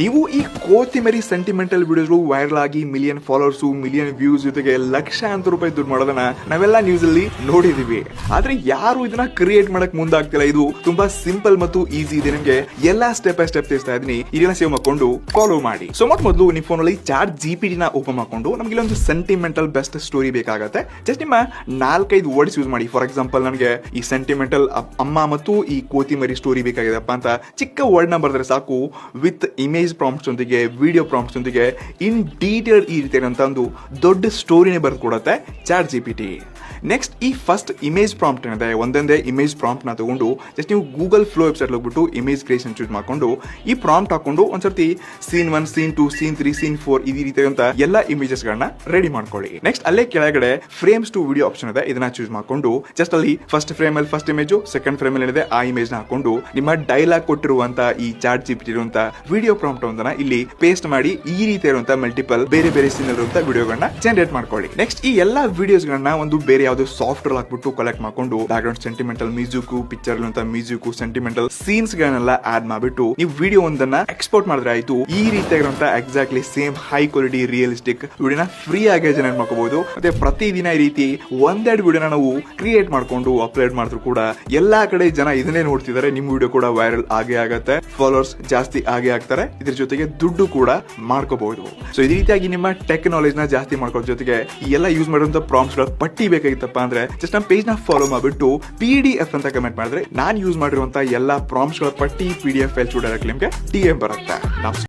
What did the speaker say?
ನೀವು ಈ ಕೋತಿಮರಿ sentimental videos viral ಆಗಿ ಮಿಲಿಯನ್ ಫಾಲೋವರ್ಸ್, ಮಿಲಿಯನ್ ವ್ಯೂಸ್ ಜೊತೆಗೆ ಲಕ್ಷಾಂತರ ರೂಪಾಯಿ ದುಡ್ಡು ಮಾಡೋದನ್ನ ನಾವೆಲ್ಲ ನ್ಯೂಸ್ ಅಲ್ಲಿ ನೋಡಿದೀವಿ. ಆದ್ರೆ ಯಾರು ಇದನ್ನ ಕ್ರಿಯೇಟ್ ಮಾಡಕ್ ಮುಂದಾಗ್ತಿಲ್ಲ. ಇದು ತುಂಬಾ ಸಿಂಪಲ್ ಮತ್ತು ಈಸಿ ಇದೆ. ನಿಮ್ಗೆ ಎಲ್ಲಾ ಸ್ಟೆಪ್ ಬೈ ಸ್ಟೆಪ್ ತಿಳಿಸ್ತಾ ಇದೀನಿ. ಇದನ್ನ ಸೇವ್ ಮಾಡ್ಕೊಂಡು ಫಾಲೋ ಮಾಡಿ. ಸೊ ಮೊದಲು ನಿಮ್ಮ ಫೋನ್ ಅಲ್ಲಿ ಚಾಟ್ GPT ನ ಓಪನ್ ಮಾಡ್ಕೊಂಡು ನಮ್ಗೆ ಇಲ್ಲೊಂದು ಸೆಂಟಿಮೆಂಟಲ್ ಬೆಸ್ಟ್ ಸ್ಟೋರಿ ಬೇಕಾಗತ್ತೆ. ಜಸ್ಟ್ ನಿಮ್ಮ 4-5 ವರ್ಡ್ಸ್ ಯೂಸ್ ಮಾಡಿ. ಫಾರ್ ಎಕ್ಸಾಂಪಲ್ ನನಗೆ ಈ ಸೆಂಟಿಮೆಂಟಲ್ ಅಮ್ಮ ಮತ್ತು ಈ ಕೋತಿಮರಿ ಸ್ಟೋರಿ ಬೇಕಾಗಿದೆಪ್ಪ ಅಂತ ಚಿಕ್ಕ ವರ್ಡ್ ನ ಬರೆದ್ರೆ ಸಾಕು. ವಿತ್ ಇಮೇಜ್ ಪ್ರಾಂಪ್ಟ್ಸ್ ಜೊತೆಗೆ ವಿಡಿಯೋ ಪ್ರಾಂಪ್ಟ್ಸ್ ಜೊತೆಗೆ ಇನ್ ಡೀಟೇಲ್ ಈ ರೀತಿ ಒಂದು ದೊಡ್ಡ ಸ್ಟೋರಿನೇ ಬರೆದು ಕೊಡುತ್ತೆ ಚಾಟ್ GPT. ನೆಕ್ಸ್ಟ್ ಈ ಫಸ್ಟ್ ಇಮೇಜ್ ಪ್ರಾಂಪ್ಟ್ ಏನಿದೆ, ಒಂದೊಂದೇ ಇಮೇಜ್ ಪ್ರಾಂಪ್ಟ್ ನ ತಗೊಂಡು ಜಸ್ಟ್ ನೀವು ಗೂಗಲ್ ಫ್ಲೋ ವೆಬ್ಸೈಟ್ ಹೋಗ್ಬಿಟ್ಟು ಇಮೇಜ್ ಕ್ರಿಯೇಷನ್ ಚೂಸ್ ಮಾಡ್ಕೊಂಡು ಈ ಪ್ರಾಂಪ್ಟ್ ಹಾಕೊಂಡು ಒಂದ್ಸರ್ತಿ ಸೀನ್ 1, ಸೀನ್ 2, ಸೀನ್ 3, ಸೀನ್ 4 ಈ ರೀತಿ ಅಂತ ಎಲ್ಲ ಇಮೇಜಸ್ ಗಳನ್ನ ರೆಡಿ ಮಾಡ್ಕೊಳ್ಳಿ. ನೆಕ್ಸ್ಟ್ ಅಲ್ಲೇ ಕೆಳಗಡೆ ಫ್ರೇಮ್ಸ್ ಟು ವಿಡಿಯೋ ಆಪ್ಷನ್ ಇದೆ, ಇದನ್ನ ಚೂಸ್ ಮಾಡ್ಕೊಂಡು ಜಸ್ಟ್ ಅಲ್ಲಿ ಫಸ್ಟ್ ಫ್ರೇಮ್ ಅಲ್ಲಿ ಫಸ್ಟ್ ಇಮೇಜ್, ಸೆಕೆಂಡ್ ಫ್ರೇಮ್ ಅಲ್ಲಿ ಏನಿದೆ ಆ ಇಮೇಜ್ ನ ಹಾಕೊಂಡು ನಿಮ್ಮ ಡೈಲಾಗ್ ಕೊಟ್ಟಿರುವಂತ ಈ ಚಾಟ್ GPT ಇರುವಂತ ವಿಡಿಯೋ ಪ್ರಾಂಪ್ಟ್ ಒಂದನ್ನ ಇಲ್ಲಿ ಪೇಸ್ಟ್ ಮಾಡಿ ಈ ರೀತಿ ಇರುವಂತ ಮಲ್ಟಿಪಲ್ ಬೇರೆ ಬೇರೆ ಸೀನ್ ಇರುವಂತ ವಿಡಿಯೋಗಳನ್ನ ಜನರೇಟ್ ಮಾಡ್ಕೊಳ್ಳಿ. ನೆಕ್ಸ್ಟ್ ಈ ಎಲ್ಲಾ ವಿಡಿಯೋಸ್ ಗಳನ್ನ ಒಂದು ಬೇರೆ ಯಾವುದೋ ಸಾಫ್ಟ್ವೇರ್ ಹಾಕ್ಬಿಟ್ಟು ಕಲೆಕ್ಟ್ ಮಾಡ್ಕೊಂಡು ಬ್ಯಾಕ್ ಗ್ರೌಂಡ್ sentimental music, picture music, sentimental scenes ಗಳನ್ನೆಲ್ಲ ಆಡ್ ಮಾಡ್ಬಿಟ್ಟು ನೀವು ವಿಡಿಯೋ ಒಂದನ್ನ ಎಕ್ಸ್ಪೋರ್ಟ್ ಮಾಡಿದ್ರೆ ಆಯ್ತು. ಈ ರೀತಿಯಾಗಿರುವಂತ exactly same high quality realistic ವಿಡಿಯೋನ ಫ್ರೀ ಆಗಿ ಜನರೇಟ್ ಮಾಡ್ಕೋಬಹುದು. ಮತ್ತೆ ಪ್ರತಿದಿನ ಈ ರೀತಿ ಒಂದೆರಡು ವಿಡಿಯೋನ ನಾವು ಕ್ರಿಯೇಟ್ ಮಾಡ್ಕೊಂಡು ಅಪ್ಲೋಡ್ ಮಾಡಿದ್ರು ಕೂಡ ಎಲ್ಲಾ ಕಡೆ ಜನ ಇದನ್ನೇ ನೋಡ್ತಿದ್ದಾರೆ. ನಿಮ್ ವಿಡಿಯೋ ಕೂಡ ವೈರಲ್ ಆಗೇ ಆಗತ್ತೆ, ಫಾಲೋವರ್ಸ್ ಜಾಸ್ತಿ ಆಗೇ ಆಗ್ತಾರೆ, ಇದ್ರ ಜೊತೆಗೆ ದುಡ್ಡು ಕೂಡ ಮಾಡ್ಕೋಬಹುದು. ಸೊ ಈ ರೀತಿಯಾಗಿ ನಿಮ್ಮ ಟೆಕ್ ನಾಲೆಜ್ ನ ಜಾಸ್ತಿ ಮಾಡ್ಕೊಳ್ಳೋ ಜೊತೆಗೆ ಈ ಎಲ್ಲ ಯೂಸ್ ಮಾಡುವಂತ ಪ್ರಾಂಪ್ಟ್ಸ್ ಗಳ ಪಟ್ಟಿ ಬೇಕಾಗಿತ್ತಪ್ಪ ಅಂದ್ರೆ ಜಸ್ಟ್ ನಮ್ಮ ಪೇಜ್ ನ ಫಾಲೋ ಮಾಡ್ಬಿಟ್ಟು PDF ಅಂತ ಕಮೆಂಟ್ ಮಾಡಿದ್ರೆ ನಾನು ಯೂಸ್ ಮಾಡಿರುವಂತ ಎಲ್ಲಾ ಪ್ರಾಂಪ್ಟ್ಸ್ ಗಳ ಪಟ್ಟಿ PDF ಫೈಲ್ಸ್ ಡೈರೆಕ್ಟ್ ನಿಮ್ಗೆ DM ಬರುತ್ತೆ.